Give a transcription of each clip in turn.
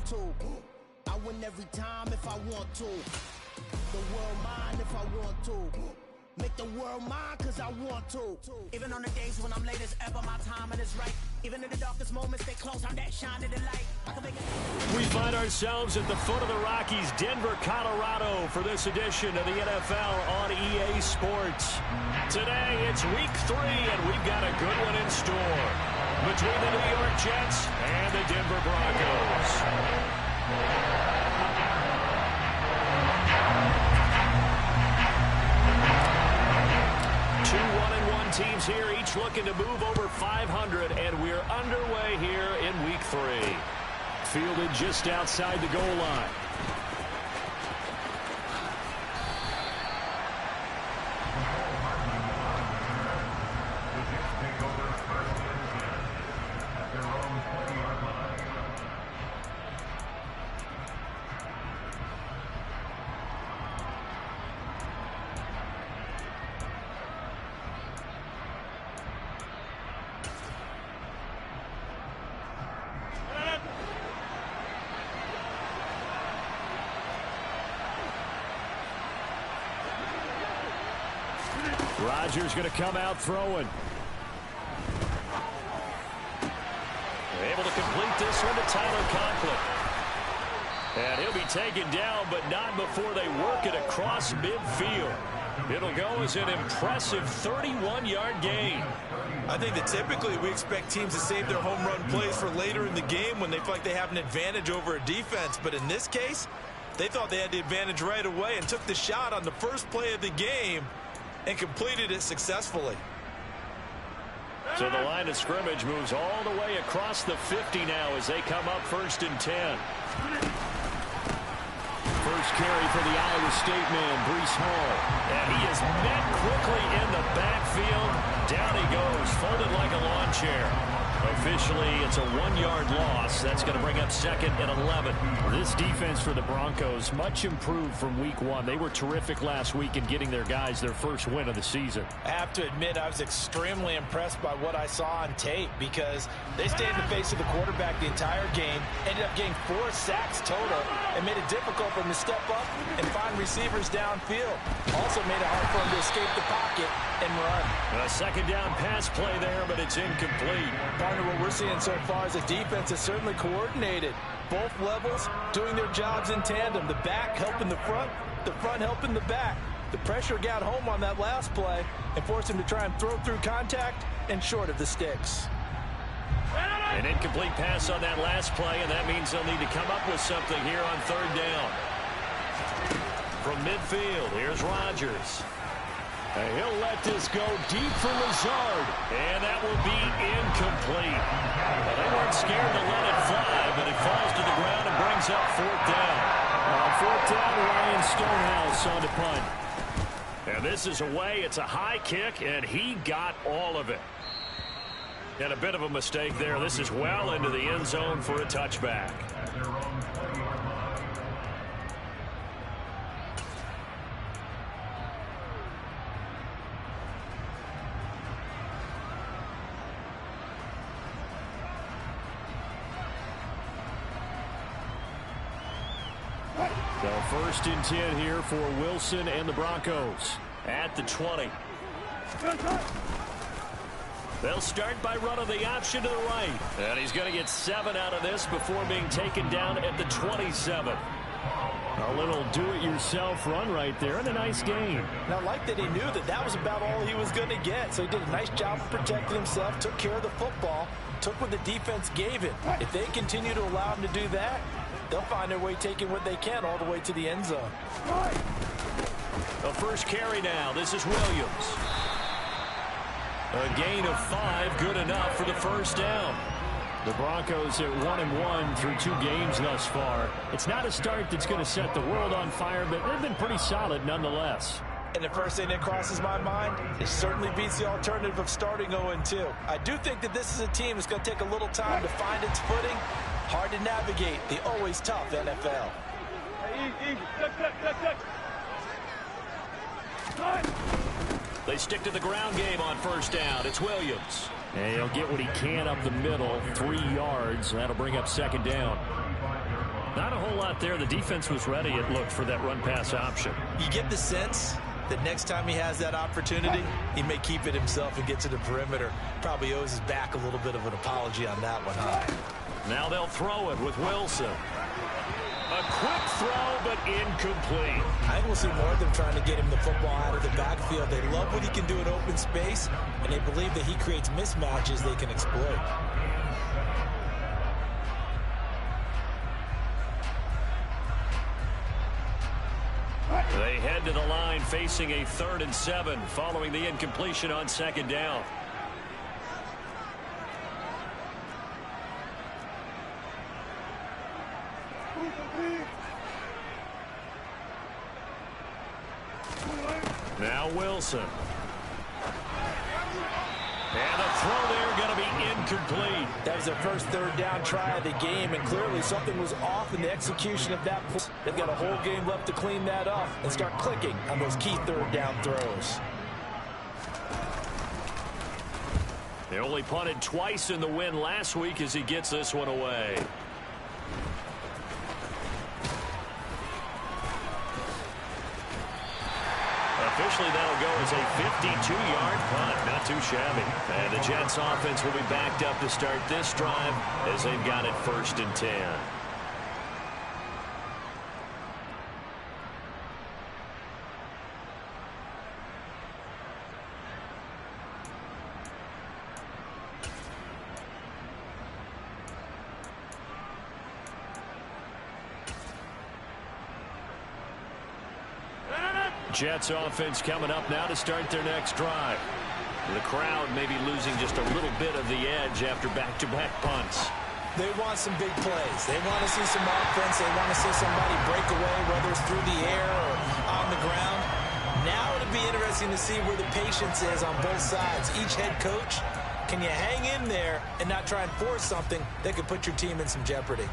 to. I win every time if I want to. The world mine if I want to. Make the world mine cause I want to. Even on the days when I'm late as ever, my timing is right. Even in the darkest moments, they close, I'm that shining the light. I can make it. We find ourselves at the foot of the Rockies, Denver, Colorado, for this edition of the NFL on EA Sports. Today, it's week 3, and we've got a good one in store between the New York Jets and the Denver Broncos. 2-1-1 teams here, each looking to move over 500, and we're underway here in week 3. Fielded just outside the goal line. Rodgers going to come out throwing. Able to complete this one to Tyler Conklin. And he'll be taken down, but not before they work it across midfield. It'll go as an impressive 31-yard gain. I think that typically we expect teams to save their home run plays for later in the game when they feel like they have an advantage over a defense. But in this case, they thought they had the advantage right away and took the shot on the first play of the game and completed it successfully. So the line of scrimmage moves all the way across the 50 now as they come up 1st and 10. First carry for the Iowa State man, Breece Hall. And he is met quickly in the backfield. Down he goes, folded like a lawn chair. Officially, it's a 1-yard loss. That's going to bring up 2nd and 11. This defense for the Broncos, much improved from week 1. They were terrific last week in getting their guys their first win of the season. I have to admit, I was extremely impressed by what I saw on tape because they stayed in the face of the quarterback the entire game, ended up getting 4 sacks total, and made it difficult for him to step up and find receivers downfield. Also made it hard for him to escape the pocket and run. A 2nd down pass play there, but it's incomplete. What we're seeing so far is the defense is certainly coordinated. Both levels doing their jobs in tandem. The back helping the front helping the back. The pressure got home on that last play and forced him to try and throw through contact and short of the sticks. An incomplete pass on that last play, and that means they'll need to come up with something here on 3rd down. From midfield, here's Rodgers. He'll let this go deep for Lazard, and that will be incomplete. Well, they weren't scared to let it fly, but it falls to the ground and brings up 4th down. 4th down, Ryan Stonehouse on the punt. And this is away. It's a high kick, and he got all of it. And a bit of a mistake there. This is well into the end zone for a touchback. So 1st and 10 here for Wilson and the Broncos at the 20. They'll start by running the option to the right. And he's going to get 7 out of this before being taken down at the 27. A little do-it-yourself run right there, and a nice gain. And I like that he knew that that was about all he was going to get. So he did a nice job of protecting himself, took care of the football, took what the defense gave him. If they continue to allow him to do that, they'll find their way taking what they can all the way to the end zone. The first carry now. This is Williams. A gain of 5, good enough for the 1st down. The Broncos at 1-1 through 2 games thus far. It's not a start that's going to set the world on fire, but they've been pretty solid nonetheless. And the first thing that crosses my mind, it certainly beats the alternative of starting 0-2. I do think that this is a team that's going to take a little time to find its footing. Hard to navigate the always tough NFL. They stick to the ground game on 1st down. It's Williams. And he'll get what he can up the middle, 3 yards. That'll bring up 2nd down. Not a whole lot there. The defense was ready, it looked, for that run-pass option. You get the sense that next time he has that opportunity, he may keep it himself and get to the perimeter. Probably owes his back a little bit of an apology on that one, huh? Now they'll throw it with Wilson. A quick throw, but incomplete. I think we'll see more of them trying to get him the football out of the backfield. They love what he can do in open space, and they believe that he creates mismatches they can exploit. They head to the line facing a 3rd and 7 following the incompletion on 2nd down. Now Wilson. And a throw there going to be incomplete. That was their first 3rd down try of the game, and clearly something was off in the execution of that play. They've got a whole game left to clean that up and start clicking on those key 3rd down throws. They only punted twice in the win last week as he gets this one away. Officially, that'll go as a 52-yard punt. Not too shabby. And the Jets offense will be backed up to start this drive as they've got it 1st and 10. Jets offense coming up now to start their next drive. The crowd may be losing just a little bit of the edge after back-to-back punts. They want some big plays. They want to see some offense. They want to see somebody break away, whether it's through the air or on the ground. Now it'll be interesting to see where the patience is on both sides. Each head coach, can you hang in there and not try and force something that could put your team in some jeopardy?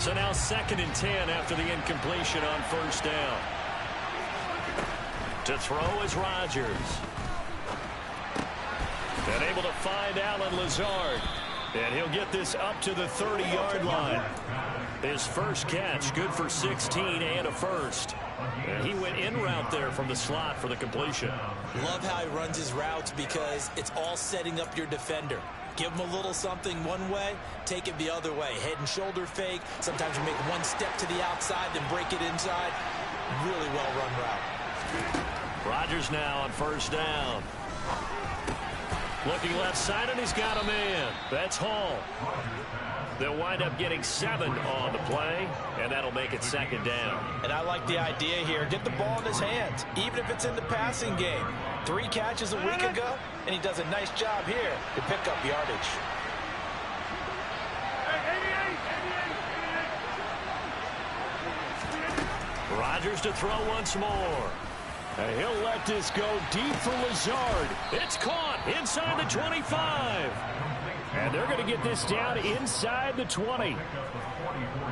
So now 2nd and 10 after the incompletion on 1st down. To throw is Rodgers. And able to find Allen Lazard. And he'll get this up to the 30-yard line. His first catch, good for 16 and a first. And he went in route there from the slot for the completion. Love how he runs his routes because it's all setting up your defender. Give him a little something one way, take it the other way. Head and shoulder fake. Sometimes you make one step to the outside, then break it inside. Really well-run route. Rodgers now on 1st down. Looking left side, and he's got a man. That's Hall. They'll wind up getting 7 on the play, and that'll make it 2nd down. And I like the idea here. Get the ball in his hands, even if it's in the passing game. 3 catches a week ago, and he does a nice job here to pick up yardage. Rodgers to throw once more. And he'll let this go deep for Lazard. It's caught inside the 25. And they're going to get this down inside the 20.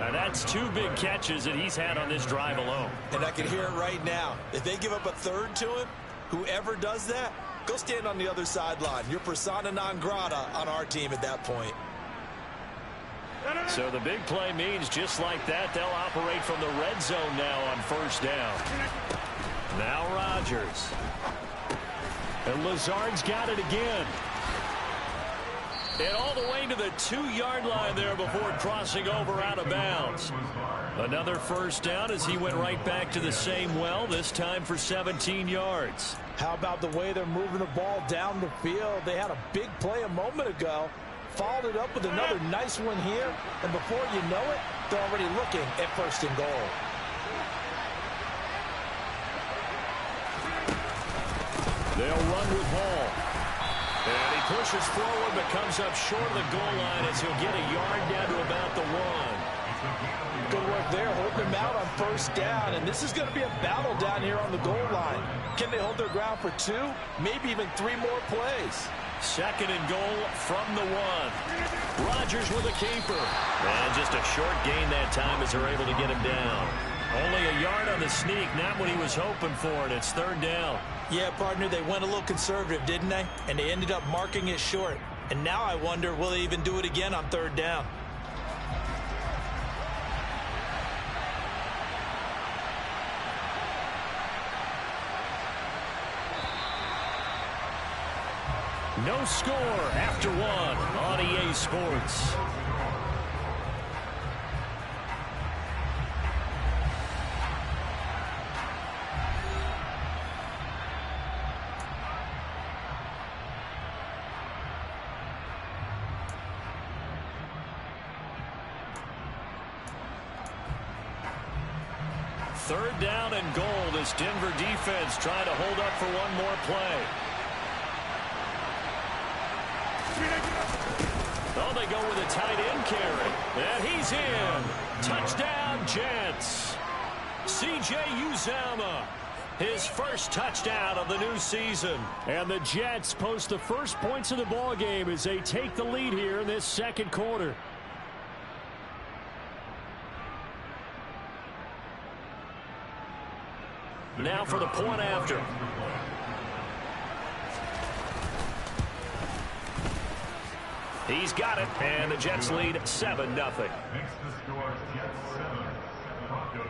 Now that's 2 big catches that he's had on this drive alone. And I can hear it right now. If they give up a 3rd to him, whoever does that, go stand on the other sideline. You're persona non grata on our team at that point. So the big play means just like that, they'll operate from the red zone now on 1st down. Now Rodgers. And Lazard's got it again. And all the way to the 2-yard line there before crossing over out of bounds. Another 1st down as he went right back to the same well, this time for 17 yards. How about the way they're moving the ball down the field? They had a big play a moment ago. Followed it up with another nice one here. And before you know it, they're already looking at 1st and goal. They'll run with Hall. And he pushes forward but comes up short of the goal line as he'll get a yard down to about the 1. Good work there, holding them out on 1st down. And this is going to be a battle down here on the goal line. Can they hold their ground for 2, maybe even 3 more plays? 2nd and goal from the 1. Rodgers with a keeper. And just a short gain that time as they're able to get him down. Only a yard on the sneak, not what he was hoping for, and it's third down. Yeah, partner, they went a little conservative, didn't they? And they ended up marking it short. And now I wonder, will they even do it again on third down? No score after one on EA Sports. Third down and goal. This Denver defense trying to hold up for one more play. Oh, they go with a tight end carry. And he's in. Touchdown, Jets. C.J. Uzomah, his first touchdown of the new season. And the Jets post the first points of the ball game as they take the lead here in this second quarter. Now for the point after. He's got it, and the Jets lead 7-0. Makes the score Jets 7, Broncos 0.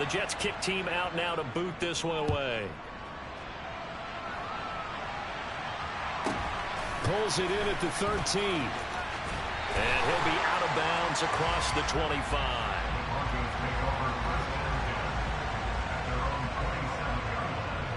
The Jets kick team out now to boot this one away. Pulls it in at the 13. And he'll be out of bounds across the 25. Broncos take over first and 10 at their own 27-yard line.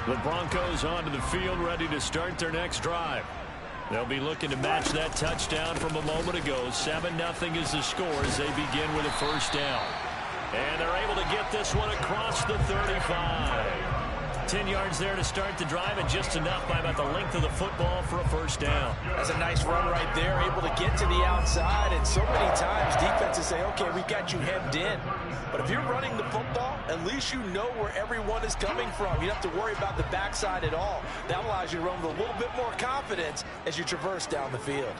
The Broncos onto the field, ready to start their next drive. They'll be looking to match that touchdown from a moment ago. 7-0 is the score as they begin with a first down. And they're able to get this one across the 35. 10 yards there to start the drive, and just enough by about the length of the football for a first down. That's a nice run right there, able to get to the outside. And so many times defenses say, okay, we got you hemmed in. But if you're running the football, at least you know where everyone is coming from. You don't have to worry about the backside at all. That allows you to run with a little bit more confidence as you traverse down the field.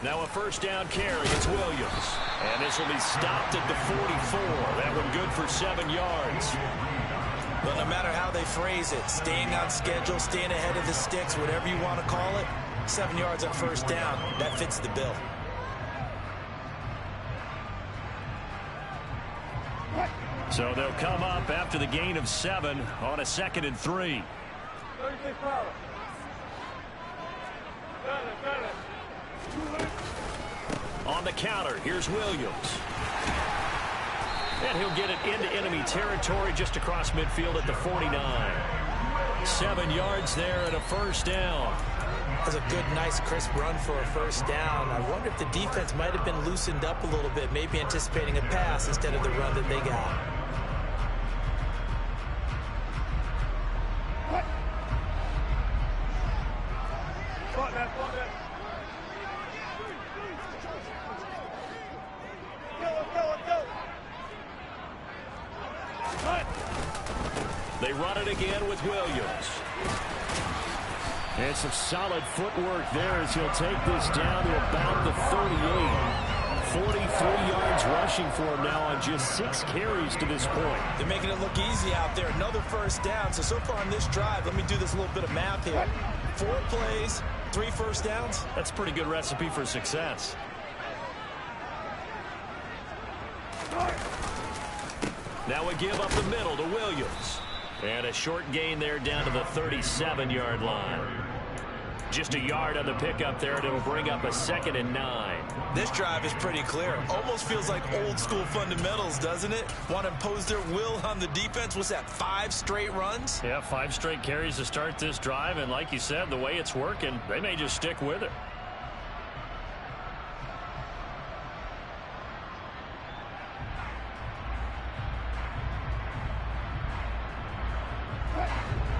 Now a first down carry. It's Williams. And this will be stopped at the 44. That one good for 7 yards. But no matter how they phrase it, staying on schedule, staying ahead of the sticks, whatever you want to call it, 7 yards on first down, that fits the bill. So they'll come up after the gain of 7 on a 2nd and 3. On the counter, here's Williams. And he'll get it into enemy territory just across midfield at the 49. 7 yards there and a first down. That's a good, nice, crisp run for a first down. I wonder if the defense might have been loosened up a little bit, maybe anticipating a pass instead of the run that they got. They run it again with Williams. And some solid footwork there as he'll take this down to about the 38. 43 yards rushing for him now on just 6 carries to this point. They're making it look easy out there. Another first down. So far on this drive, let me do this little bit of math here. 4 plays, 3 first downs. That's a pretty good recipe for success. Now we give up the middle to Williams. And a short gain there down to the 37-yard line. Just a yard on the pickup there, and it'll bring up a 2nd and 9. This drive is pretty clear. Almost feels like old school fundamentals, doesn't it? Want to impose their will on the defense. What's that, 5 straight runs? Yeah, 5 straight carries to start this drive, and like you said, the way it's working, they may just stick with it.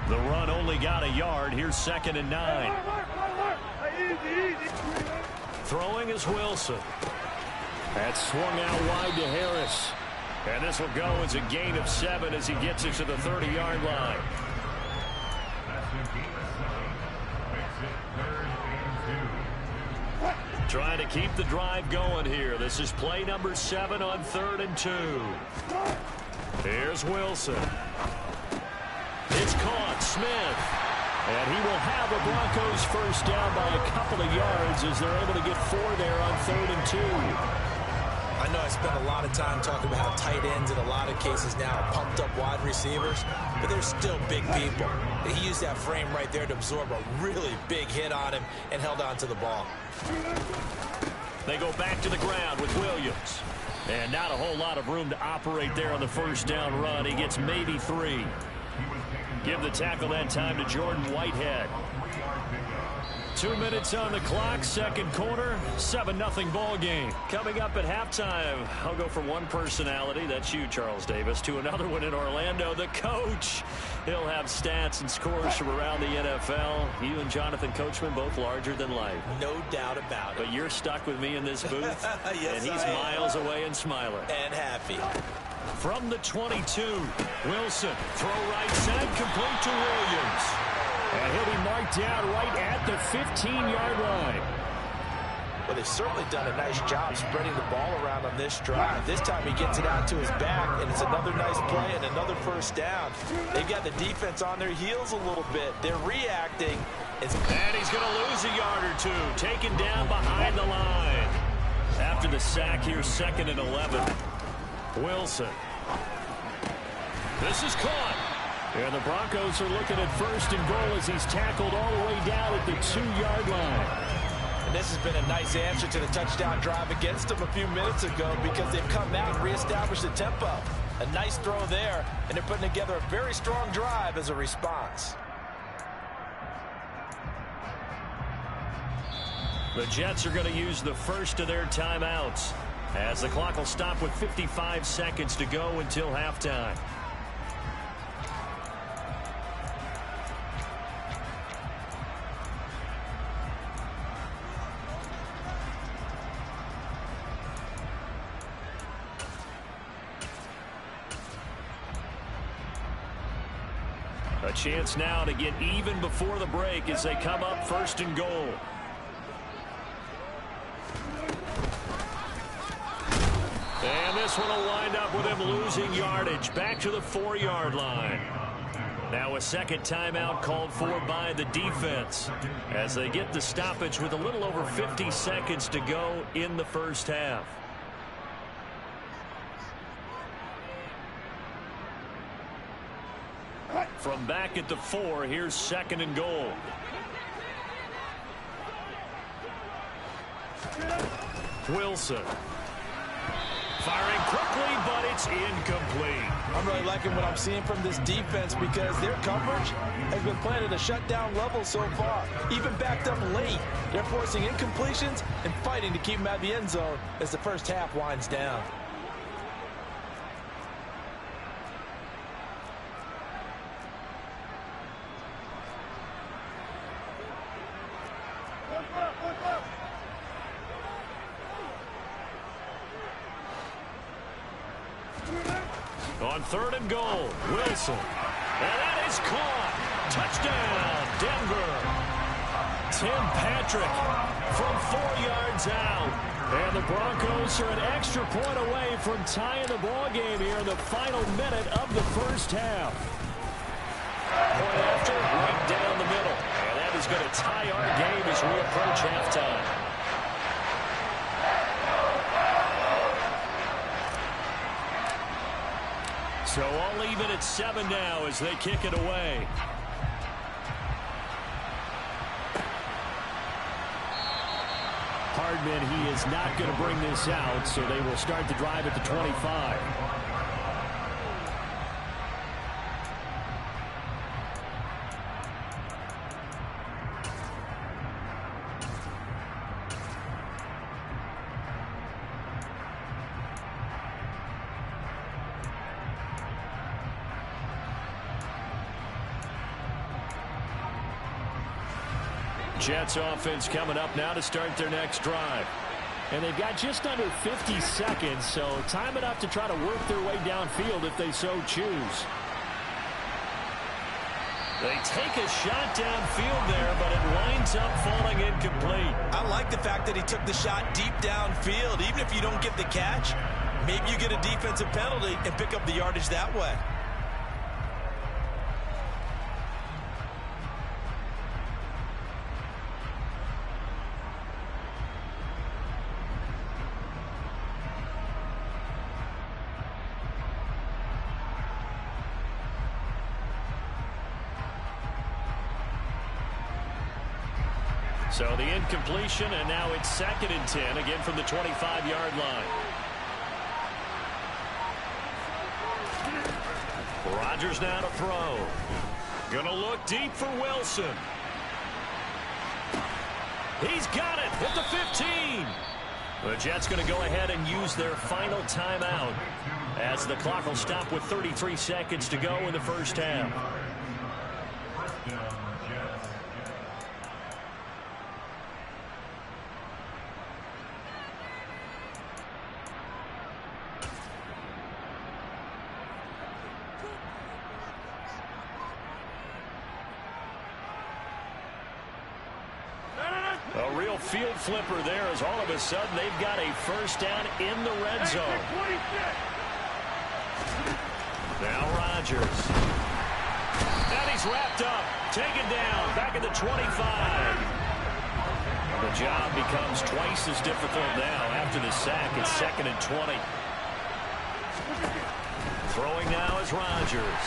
The run only got a yard. Here's 2nd and 9. Throwing is Wilson. That's swung out wide to Harris. And this will go as a gain of 7 as he gets it to the 30-yard line. Trying to keep the drive going here. This is play number 7 on 3rd and 2. Here's Wilson. It's caught. Smith. And he will have the Broncos first down by a couple of yards as they're able to get 4 there on 3rd and 2. I know I spent a lot of time talking about how tight ends in a lot of cases now are pumped up wide receivers, but they're still big people. He used that frame right there to absorb a really big hit on him and held on to the ball. They go back to the ground with Williams. And not a whole lot of room to operate there on the first down run. He gets maybe 3. Give the tackle that time to Jordan Whitehead. 2 minutes on the clock, 2nd quarter, 7-0 ball game. Coming up at halftime, I'll go from one personality, that's you, Charles Davis, to another one in Orlando, the coach. He'll have stats and scores from around the NFL. You and Jonathan Coachman, both larger than life. No doubt about it. But you're stuck with me in this booth, yes, and he's miles away and smiling. And happy. From the 22, Wilson, throw right side, complete to Williams. And he'll be marked down right at the 15-yard line. Well, they've certainly done a nice job spreading the ball around on this drive. This time he gets it out to his back, and it's another nice play and another first down. They've got the defense on their heels a little bit. They're reacting. And he's going to lose a yard or 2, taken down behind the line. After the sack, here's 2nd and 11. Wilson. This is caught. And the Broncos are looking at 1st and goal as he's tackled all the way down at the 2-yard line. And this has been a nice answer to the touchdown drive against them a few minutes ago because they've come out and reestablished the tempo. A nice throw there, and they're putting together a very strong drive as a response. The Jets are going to use the first of their timeouts as the clock will stop with 55 seconds to go until halftime. A chance now to get even before the break as they come up 1st and goal. And this one will wind up with him losing yardage back to the 4-yard line. Now a 2nd timeout called for by the defense as they get the stoppage with a little over 50 seconds to go in the first half. From back at the 4, here's 2nd and goal. Wilson. Firing quickly, but it's incomplete. I'm really liking what I'm seeing from this defense because their coverage has been playing at a shutdown level so far. Even backed up late, they're forcing incompletions and fighting to keep them out of the end zone as the first half winds down. On 3rd and goal, Wilson. And that is caught. Touchdown, Denver. Tim Patrick from 4 yards out. And the Broncos are an extra point away from tying the ball game here in the final minute of the first half. Point after, right down the middle. And that is going to tie our game as we approach halftime. So all even at 7 now as they kick it away. Hardman, he is not going to bring this out, so they will start the drive at the 25. Jets offense coming up now to start their next drive. And they've got just under 50 seconds, so time enough to try to work their way downfield if they so choose. They take a shot downfield there, but it winds up falling incomplete. I like the fact that he took the shot deep downfield. Even if you don't get the catch, maybe you get a defensive penalty and pick up the yardage that way. So the incompletion, and now it's 2nd and 10, again from the 25-yard line. Rodgers now to throw. Gonna look deep for Wilson. He's got it at the 15. The Jets going to go ahead and use their final timeout as the clock will stop with 33 seconds to go in the first half. A real field flipper there as all of a sudden they've got a first down in the red zone. Now Rodgers. And he's wrapped up. Taken down. Back at the 25. The job becomes twice as difficult now after the sack. It's 2nd and 20. Throwing now is Rodgers.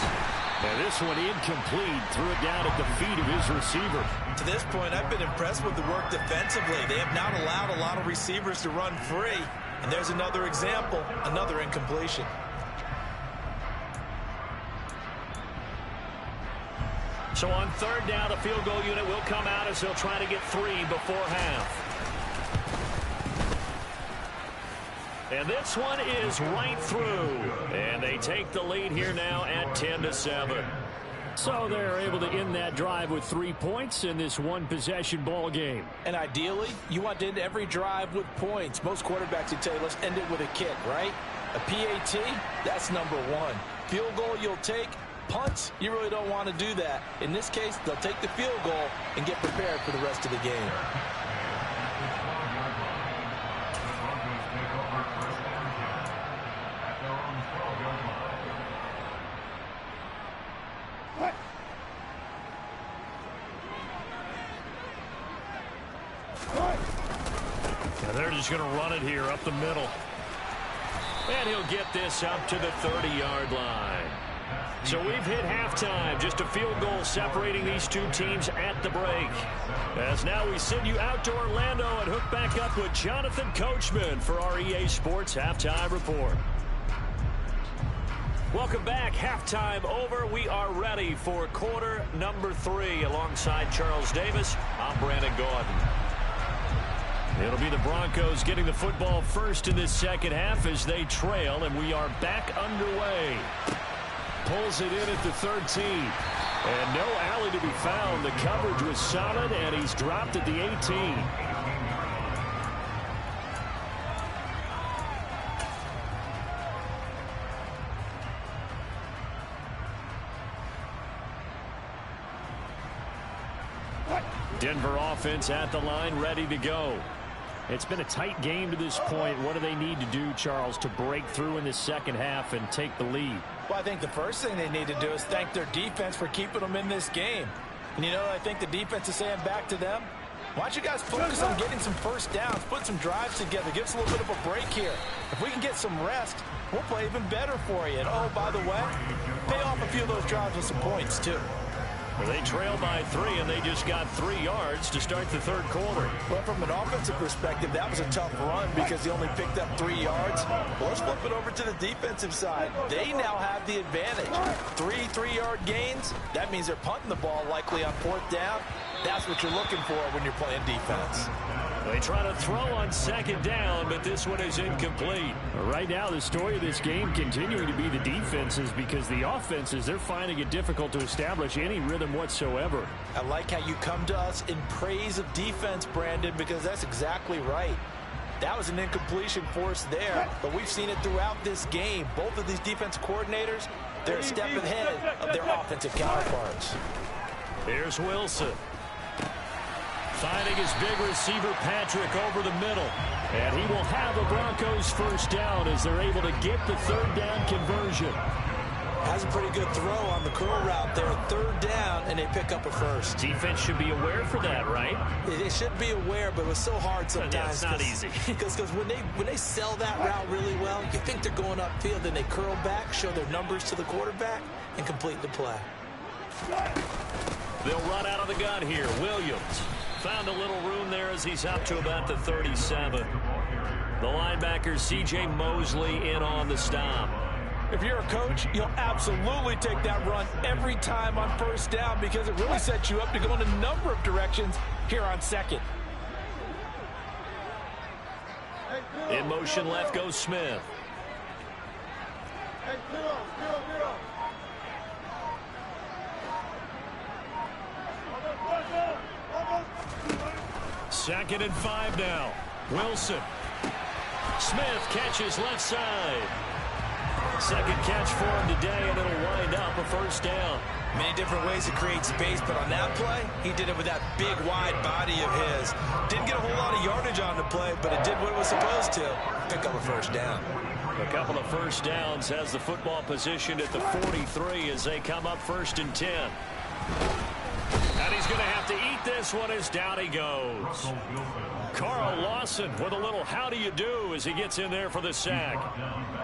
And this one incomplete. Threw it down at the feet of his receiver. To this point, I've been impressed with the work defensively. They have not allowed a lot of receivers to run free. And there's another example, another incompletion. So on 3rd down, the field goal unit will come out as they'll try to get 3 before half. And this one is right through. And they take the lead here now at 10-7. So they're able to end that drive with 3 points in this one-possession ball game. And ideally, you want to end every drive with points. Most quarterbacks would tell you, let's end it with a kick, right? A PAT, that's number 1. Field goal you'll take. Punts, you really don't want to do that. In this case, they'll take the field goal and get prepared for the rest of the game. They're just going to run it here up the middle. And he'll get this up to the 30-yard line. So we've hit halftime. Just a field goal separating these two teams at the break. As now we send you out to Orlando and hook back up with Jonathan Coachman for our EA Sports Halftime Report. Welcome back. Halftime over. We are ready for quarter number 3. Alongside Charles Davis, I'm Brandon Gordon. It'll be the Broncos getting the football first in this second half as they trail, and we are back underway. Pulls it in at the 13. And no alley to be found. The coverage was solid, and he's dropped at the 18. Denver offense at the line, ready to go. It's been a tight game to this point. What do they need to do, Charles, to break through in the second half and take the lead? Well, I think the first thing they need to do is thank their defense for keeping them in this game. And you know what I think the defense is saying back to them? Why don't you guys focus on getting some first downs, put some drives together, give us a little bit of a break here. If we can get some rest, we'll play even better for you. And, oh, by the way, pay off a few of those drives with some points, too. They trail by 3, and they just got 3 yards to start the third quarter. Well, from an offensive perspective, that was a tough run because he only picked up 3 yards. Well, let's flip it over to the defensive side. They now have the advantage. 3 3-yard gains. That means they're punting the ball likely on 4th down. That's what you're looking for when you're playing defense. They try to throw on 2nd down, but this one is incomplete. Right now, the story of this game continuing to be the defenses, because the offenses, they're finding it difficult to establish any rhythm whatsoever. I like how you come to us in praise of defense, Brandon, because that's exactly right. That was an incompletion forced there, but we've seen it throughout this game. Both of these defense coordinators, they're a step ahead of their offensive counterparts. Here's Wilson. Finding his big receiver, Patrick, over the middle. And he will have the Broncos first down as they're able to get the 3rd down conversion. Has a pretty good throw on the curl route there. 3rd down, and they pick up a first. Defense should be aware for that, right? They should be aware, but it was so hard sometimes. Yeah, it's not easy. Because when they sell that route really well, you think they're going upfield, and they curl back, show their numbers to the quarterback, and complete the play. They'll run out of the gun here. Williams found a little room there as he's up to about the 37. The linebacker, C.J. Mosley, in on the stop. If you're a coach, you'll absolutely take that run every time on 1st down because it really sets you up to go in a number of directions here on 2nd. In motion left goes Smith. Second and 5 now. Wilson. Smith catches left side. Second catch for him today, and it'll wind up a first down. Many different ways to create space, but on that play, he did it with that big, wide body of his. Didn't get a whole lot of yardage on the play, but it did what it was supposed to. Pick up a first down. A couple of first downs has the football positioned at the 43 as they come up 1st and 10. And he's going to have to eat this one as down he goes. Carl Lawson with a little how do you do as he gets in there for the sack.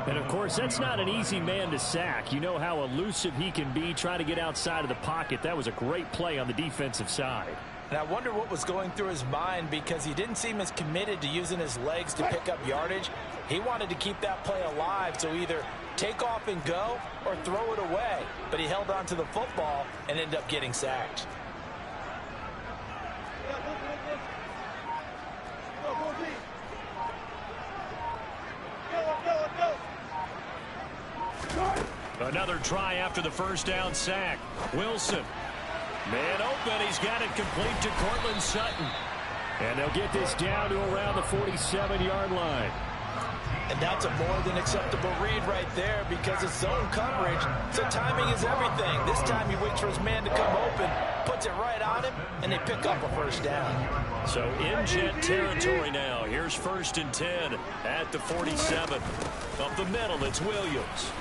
And, of course, that's not an easy man to sack. You know how elusive he can be trying to get outside of the pocket. That was a great play on the defensive side. And I wonder what was going through his mind because he didn't seem as committed to using his legs to pick up yardage. He wanted to keep that play alive, so either take off and go or throw it away. But he held on to the football and ended up getting sacked. Another try after the first down sack. Wilson. Man open. He's got it complete to Cortland Sutton. And they'll get this down to around the 47-yard line. And that's a more than acceptable read right there because it's zone coverage, so timing is everything. This time he waits for his man to come open, puts it right on him, and they pick up a first down. So in jet territory now. Here's 1st and 10 at the 47. Up the middle, it's Williams.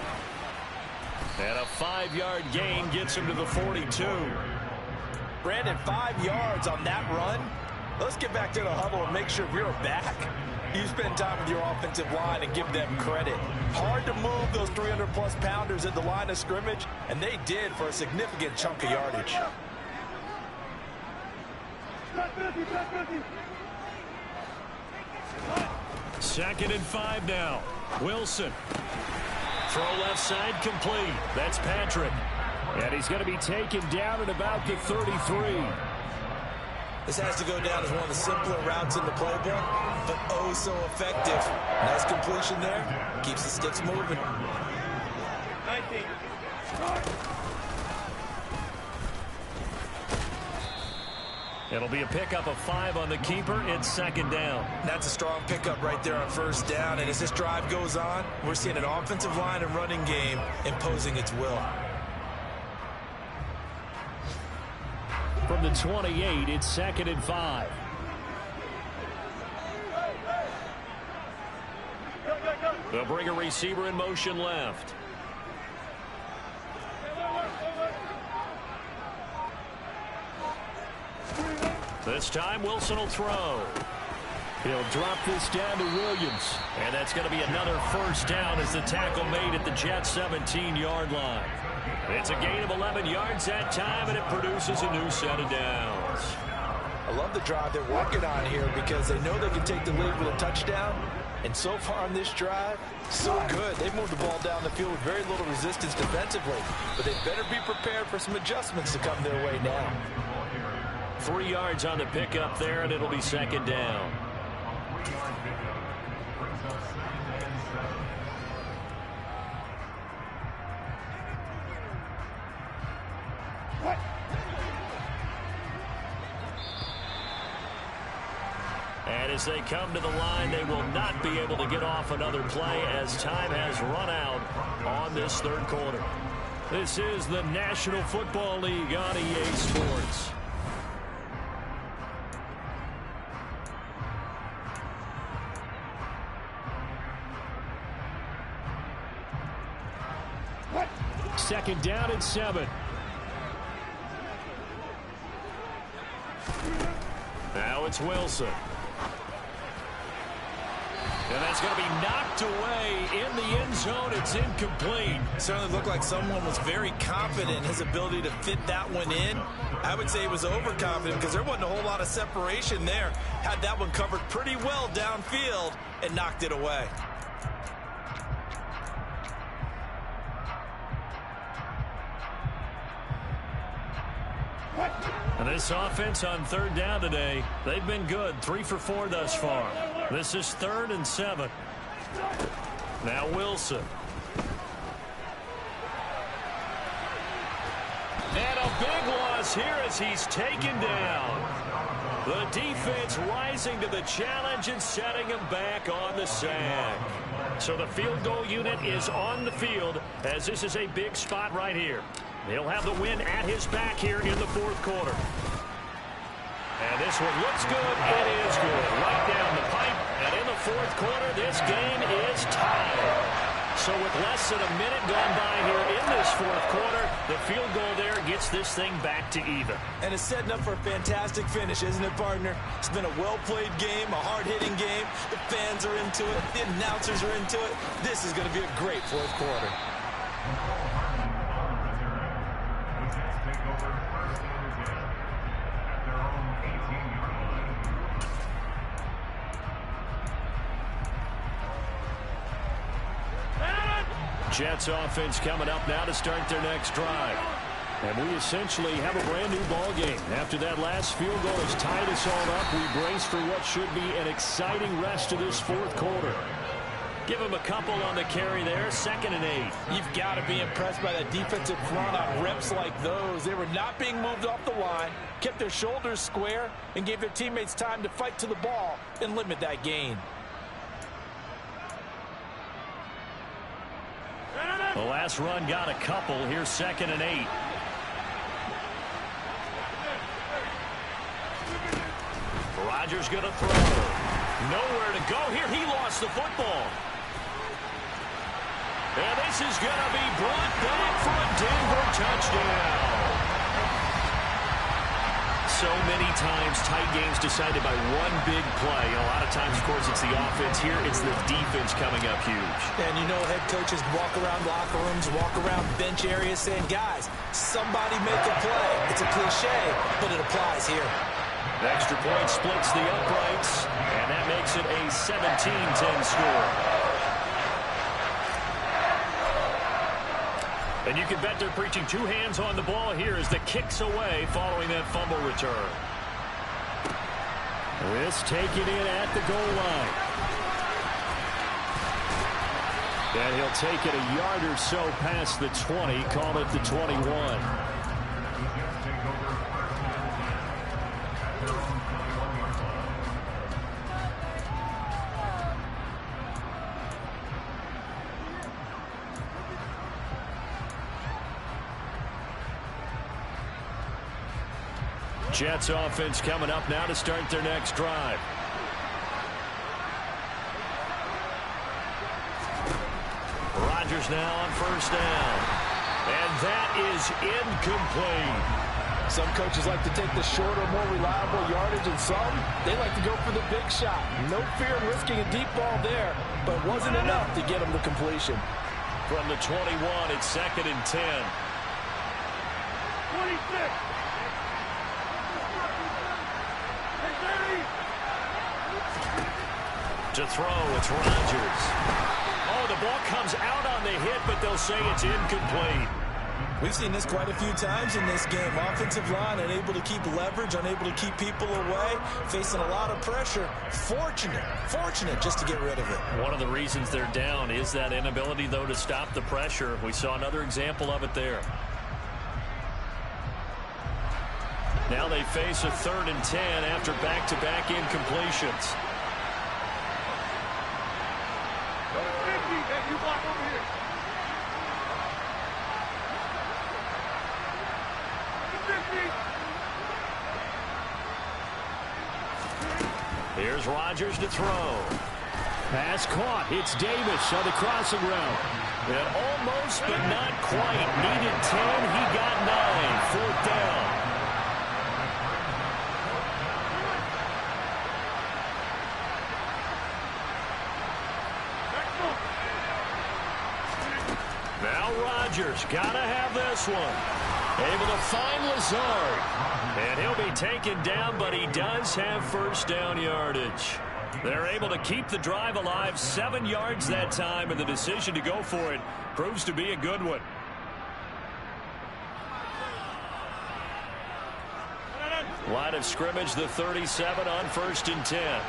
And a 5-yard gain gets him to the 42. Brandon, 5 yards on that run. Let's get back to the huddle and make sure you're back. You spend time with your offensive line and give them credit. Hard to move those 300-plus pounders at the line of scrimmage, and they did for a significant chunk of yardage. Second and 5 now. Wilson. Throw left side complete. That's Patrick. And he's going to be taken down at about the 33. This has to go down as one of the simpler routes in the playbook, but oh so effective. Nice completion there. Keeps the sticks moving. 19. It'll be a pickup of 5 on the keeper. It's 2nd down. That's a strong pickup right there on 1st down. And as this drive goes on, we're seeing an offensive line and running game imposing its will. From the 28, it's 2nd and 5. They'll bring a receiver in motion left. This time Wilson will throw. He'll drop this down to Williams. And that's going to be another first down as the tackle made at the Jets' 17-yard line. It's a gain of 11 yards that time, and it produces a new set of downs. I love the drive they're working on here because they know they can take the lead with a touchdown. And so far on this drive, so good. They've moved the ball down the field with very little resistance defensively. But they better be prepared for some adjustments to come their way now. 3 yards on the pickup there, and it'll be second down. And as they come to the line, they will not be able to get off another play as time has run out on this third quarter. This is the National Football League on EA Sports. Second down and 7. Now it's Wilson. And that's going to be knocked away in the end zone. It's incomplete. Certainly looked like someone was very confident in his ability to fit that one in. I would say he was overconfident because there wasn't a whole lot of separation there. Had that one covered pretty well downfield and knocked it away. And this offense on third down today, they've been good. 3 for 4 thus far. This is 3rd and 7. Now Wilson. And a big loss here as he's taken down. The defense rising to the challenge and setting him back on the sack. So the field goal unit is on the field as this is a big spot right here. He'll have the win at his back here in the fourth quarter. And this one looks good. It is good. Right down the pipe. And in the fourth quarter, this game is tied. So with less than a minute gone by here in this fourth quarter, the field goal there gets this thing back to even. And it's setting up for a fantastic finish, isn't it, partner? It's been a well-played game, a hard-hitting game. The fans are into it. The announcers are into it. This is going to be a great fourth quarter. Jets offense coming up now to start their next drive. And we essentially have a brand new ball game. After that last field goal has tied us all up, we brace for what should be an exciting rest of this fourth quarter. Give him a couple on the carry there, 2nd and 8. You've got to be impressed by that defensive front on reps like those. They were not being moved off the line, kept their shoulders square, and gave their teammates time to fight to the ball and limit that gain. The last run got a couple. Here's 2nd and 8. Rodgers going to throw. Nowhere to go here. He lost the football. And this is going to be brought back for a Denver touchdown. So many times tight games decided by one big play. A lot of times, of course, it's the offense. Here, it's the defense coming up huge. And you know head coaches walk around locker rooms, walk around bench areas saying, guys, somebody make a play. It's a cliche, but it applies here. The extra point splits the uprights, and that makes it a 17-10 score. And you can bet they're preaching 2 hands on the ball here as the kick's away following that fumble return. This taken in at the goal line. And he'll take it a yard or so past the 20, call it the 21. Jets offense coming up now to start their next drive. Rodgers now on 1st down. And that is incomplete. Some coaches like to take the shorter, more reliable yardage, and some, they like to go for the big shot. No fear in risking a deep ball there, but it wasn't enough to get them the completion. From the 21, it's 2nd and 10. To throw, it's Rodgers. Oh, the ball comes out on the hit, but they'll say it's incomplete. We've seen this quite a few times in this game. Offensive line unable to keep leverage, unable to keep people away, facing a lot of pressure. Fortunate just to get rid of it. One of the reasons they're down is that inability, though, to stop the pressure. We saw another example of it there. Now they face a 3rd and 10 after back-to-back incompletions. Here's Rodgers to throw. Pass caught. It's Davis on the crossing route. And almost, but not quite. Needed 10. He got 9. 4th down. Now Rodgers. Gotta have this one. Able to find Lazard. And he'll be taken down, but he does have 1st down yardage. They're able to keep the drive alive, 7 yards that time, and the decision to go for it proves to be a good one. Line of scrimmage, the 37 on 1st and 10.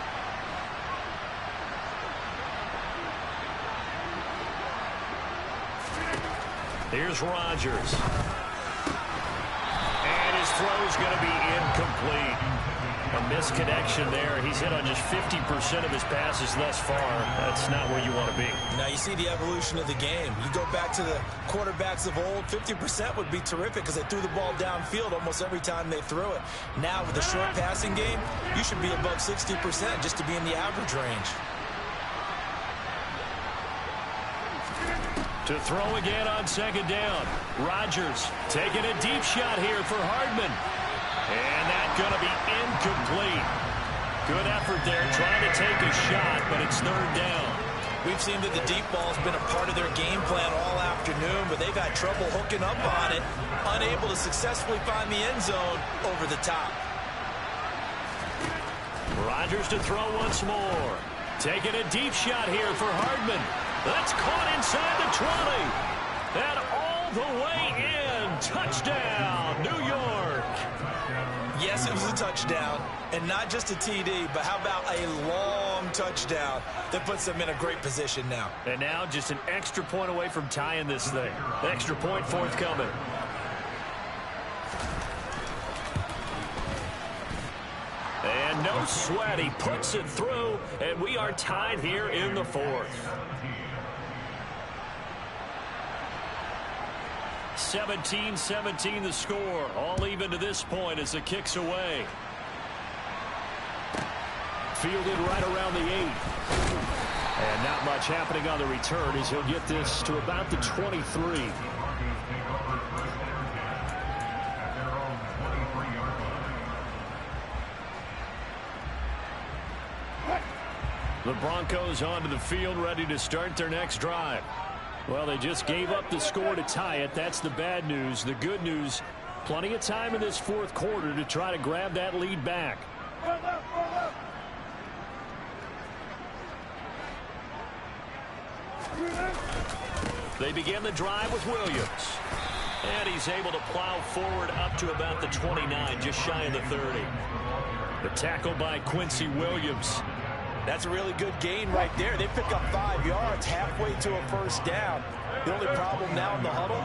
Here's Rodgers. His throw is going to be incomplete. A misconnection there. He's hit on just 50% of his passes thus far. That's not where you want to be. Now you see the evolution of the game. You go back to the quarterbacks of old, 50% would be terrific because they threw the ball downfield almost every time they threw it. Now with the short passing game, you should be above 60% just to be in the average range. To throw again on 2nd down. Rodgers taking a deep shot here for Hardman. And that's going to be incomplete. Good effort there trying to take a shot, but it's 3rd down. We've seen that the deep ball has been a part of their game plan all afternoon, but they've had trouble hooking up on it, unable to successfully find the end zone over the top. Rodgers to throw once more. Taking a deep shot here for Hardman. That's caught inside the 20. And all the way in. Touchdown, New York. Yes, it was a touchdown. And not just a TD, but how about a long touchdown that puts them in a great position now. And now just an extra point away from tying this thing. Extra point forthcoming. And no sweat. He puts it through, and we are tied here in the 4th. 17-17 the score. All even to this point as the kick's away. Fielded right around the 8. And not much happening on the return as he'll get this to about the 23. The Broncos onto the field, ready to start their next drive. Well, they just gave up the score to tie it. That's the bad news. The good news, plenty of time in this 4th quarter to try to grab that lead back. They begin the drive with Williams. And he's able to plow forward up to about the 29, just shy of the 30. The tackle by Quincy Williams. That's a really good gain right there. They pick up 5 yards halfway to a 1st down. The only problem now in the huddle,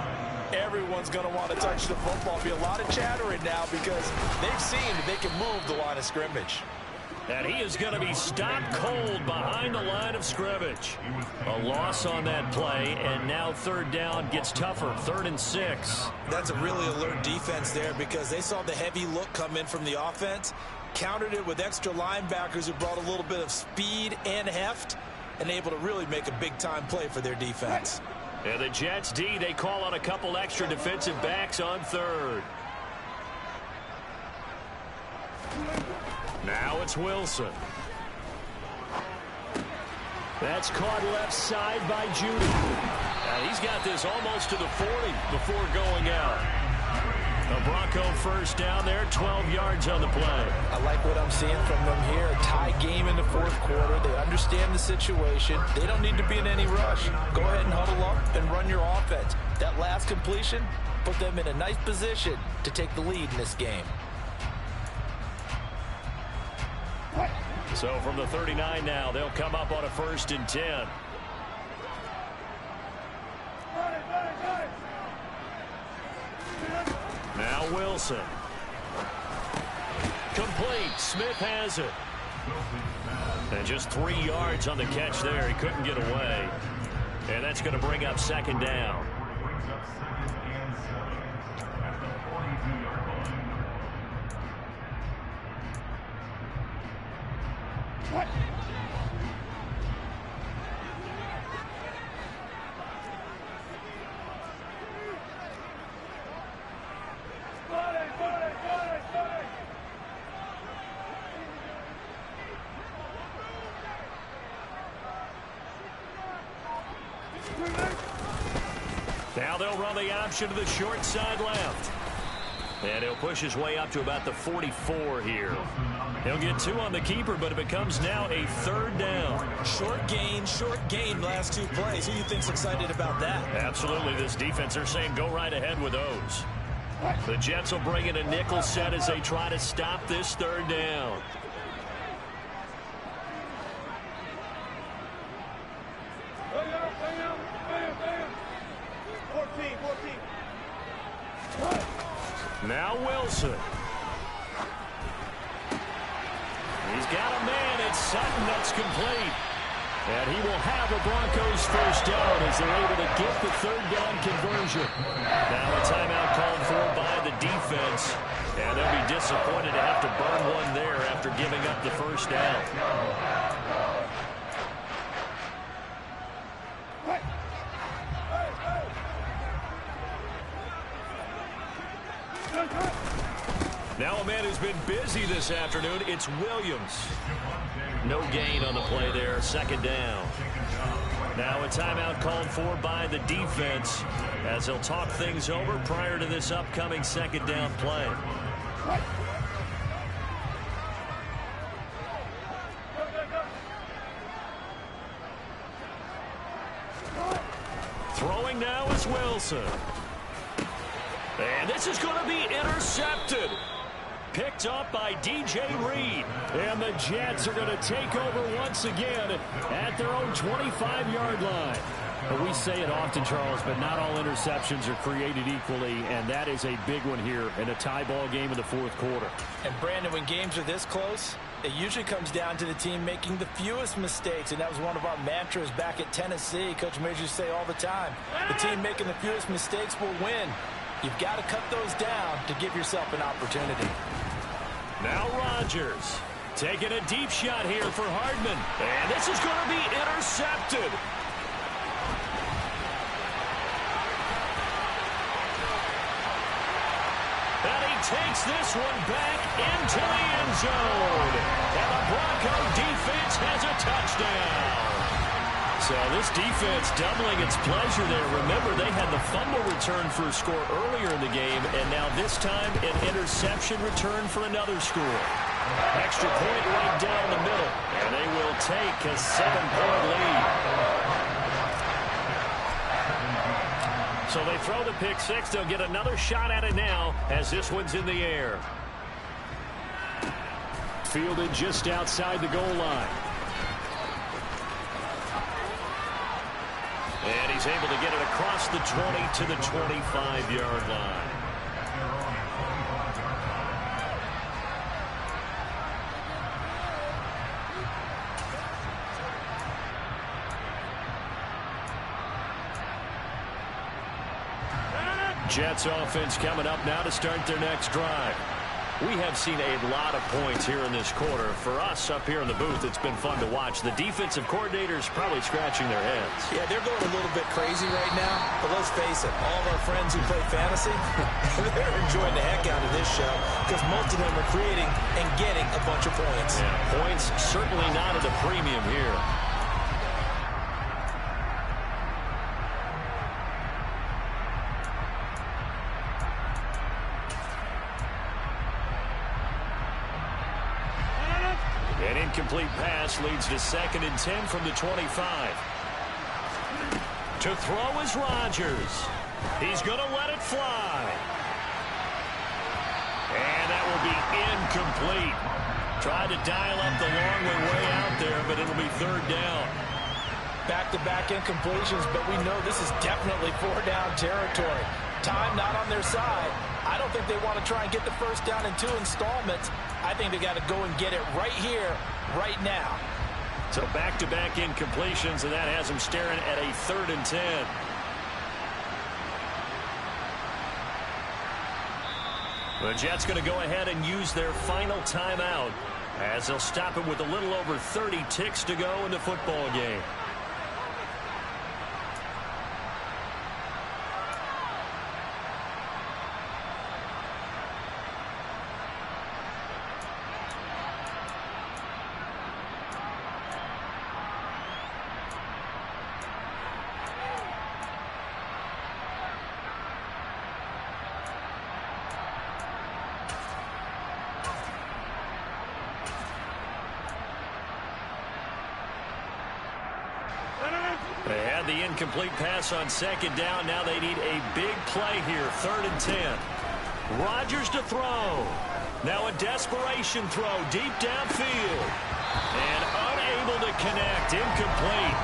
everyone's going to want to touch the football. Be a lot of chattering now because they've seen that they can move the line of scrimmage. And he is going to be stopped cold behind the line of scrimmage. A loss on that play, and now 3rd down gets tougher, 3rd and 6. That's a really alert defense there because they saw the heavy look come in from the offense, countered it with extra linebackers who brought a little bit of speed and heft, and able to really make a big-time play for their defense. And the Jets D, they call on a couple extra defensive backs on 3rd. Now it's Wilson. That's caught left side by Judy. Now he's got this almost to the 40 before going out. The Bronco first down there, 12 yards on the play. I like what I'm seeing from them here. Tie game in the fourth quarter. They understand the situation. They don't need to be in any rush. Go ahead and huddle up and run your offense. That last completion put them in a nice position to take the lead in this game. So from the 39 now, they'll come up on a 1st and 10. Now Wilson. Complete. Smith has it. And just 3 yards on the catch there. He couldn't get away. And that's going to bring up 2nd down. Now they'll run the option to the short side left. And he'll push his way up to about the 44 here. He'll get 2 on the keeper, but it becomes now a 3rd down. Short gain last 2 plays. Who do you think's excited about that? Absolutely. This defense, they're saying go right ahead with those. The Jets will bring in a nickel set as they try to stop this 3rd down. Now Wilson. He's got a man. It's Sutton that's complete. And he will have a Broncos 1st down as they're able to get the 3rd down conversion. Now a timeout called for by the defense. And they'll be disappointed to have to burn one there after giving up the 1st down. Now a man who's been busy this afternoon, it's Williams. No gain on the play there, 2nd down. Now a timeout called for by the defense as they'll talk things over prior to this upcoming 2nd down play. Throwing now is Wilson. And this is going to be intercepted. Picked up by DJ Reed. And the Jets are going to take over once again at their own 25-yard line. Well, we say it often, Charles, but not all interceptions are created equally, and that is a big one here in a tie ball game in the 4th quarter. And, Brandon, when games are this close, it usually comes down to the team making the fewest mistakes, and that was one of our mantras back at Tennessee. Coach Major used to say all the time, the team making the fewest mistakes will win. You've got to cut those down to give yourself an opportunity. Now Rodgers taking a deep shot here for Hardman. And this is going to be intercepted. And he takes this one back into the end zone. And the Bronco defense has a touchdown. So this defense doubling its pleasure there. Remember, they had the fumble return for a score earlier in the game, and now this time an interception return for another score. Extra point right down the middle, and they will take a 7-point lead. So they throw the pick six. They'll get another shot at it now as this one's in the air. Fielded just outside the goal line. And he's able to get it across the 20 to the 25-yard line. Jets offense coming up now to start their next drive. We have seen a lot of points here in this quarter. For us up here in the booth, it's been fun to watch. The defensive coordinators probably scratching their heads. Yeah, they're going a little bit crazy right now. But let's face it, all of our friends who play fantasy, they're enjoying the heck out of this show because most of them are creating and getting a bunch of points. Yeah, points certainly not at a premium here. incomplete pass leads to 2nd and 10 from the 25. To throw is Rodgers. He's going to let it fly. And that will be incomplete. Tried to dial up the long way out there, but it'll be 3rd down. Back-to-back incompletions, but we know this is definitely 4-down territory. Time not on their side. I don't think they want to try and get the first down in 2 installments. I think they got to go and get it right here, right now. So back-to-back incompletions, and that has them staring at a 3rd and 10. The Jets going to go ahead and use their final timeout as they'll stop it with a little over 30 ticks to go in the football game. They had the incomplete pass on 2nd down. Now they need a big play here. 3rd and 10. Rodgers to throw. Now a desperation throw deep downfield. And unable to connect. Incomplete.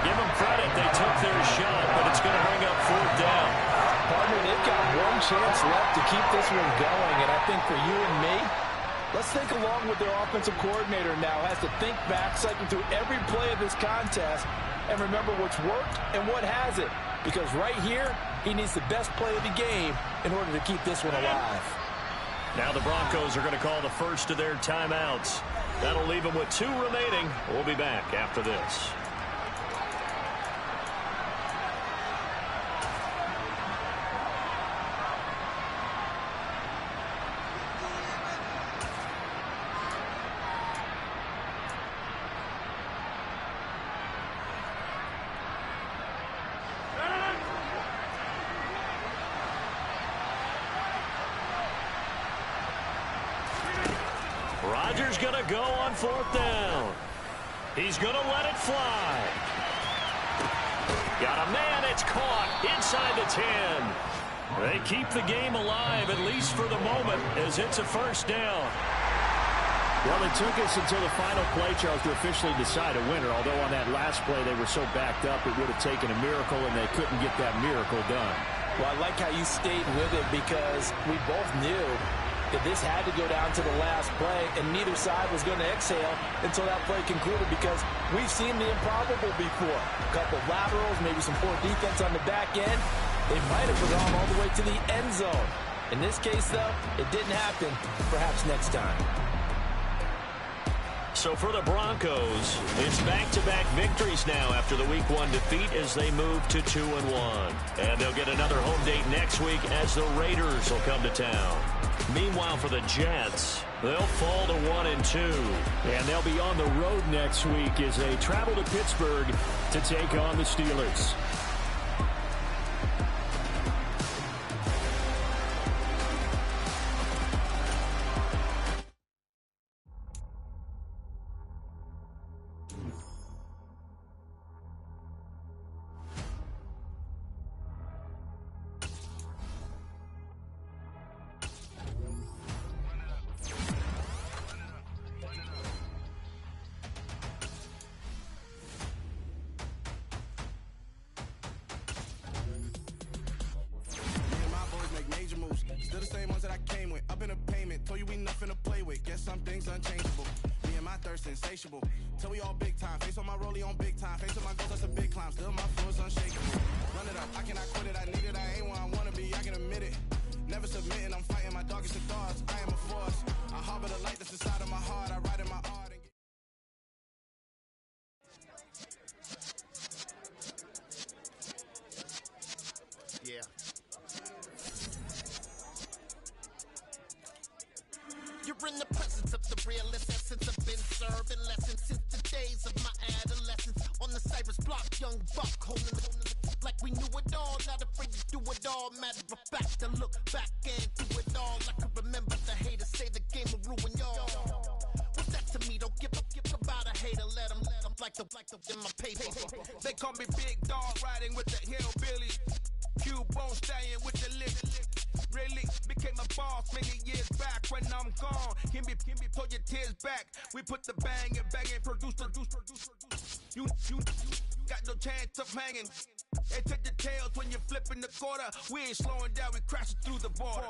Give them credit. They took their shot, but it's going to bring up 4th down. Partner, they've got one chance left to keep this one going. And I think for you and me, let's think along with their offensive coordinator now. Has to think back, cycle through every play of this contest, and remember what's worked and what hasn't. Because right here, he needs the best play of the game in order to keep this one alive. Now the Broncos are going to call the first of their timeouts. That'll leave them with 2 remaining. We'll be back after this. Rodgers going to go on 4th down. He's going to let it fly. Got a man. It's caught inside the 10. They keep the game alive, at least for the moment, as it's a 1st down. Well, it took us until the final play, Charles, to officially decide a winner. Although on that last play they were so backed up, it would have taken a miracle, and they couldn't get that miracle done. Well, I like how you stayed with it, because we both knew that this had to go down to the last play, and neither side was going to exhale until that play concluded, because we've seen the improbable before. A couple of laterals, maybe some poor defense on the back end. They might have gone all the way to the end zone. In this case, though, it didn't happen. Perhaps next time. So for the Broncos, it's back-to-back victories now after the Week 1 defeat as they move to 2-1. And they'll get another home date next week as the Raiders will come to town. Meanwhile, for the Jets, they'll fall to 1-2. And they'll be on the road next week as they travel to Pittsburgh to take on the Steelers. Still the same ones that I came with. Up in a payment, told you we nothing to play with. Guess some things unchangeable. Me and my thirst insatiable. Till we all big time. Face on my rollie on big time. Face on my goals, that's a big climb. Still my flow is unshakable. Run it up, I cannot quit it. I need it, I ain't where I wanna be, I can admit it. Never submitting, I'm fighting my darkest of thoughts. I am a force. I harbor the light that's inside of my heart. I write in my art and yeah. You're in the presence of the realest essence. I've been serving lessons since the days of my adolescence. On the Cypress block, young buck holding it like we knew it all. Not afraid to do it all. Matter of fact, to look back and do it all. I could remember the haters say the game will ruin y'all. What's that to me? Don't give up. about a hater, let them like the in my paper. They call me Big Dog, riding with the hillbilly. Cubone staying with the lift. Really became a boss many years back. When I'm gone, can be pull your tears back. We put the bang and produce. You got no chance of hanging. They take the tails when you're flipping the quarter. We ain't slowing down, we crashing through the border.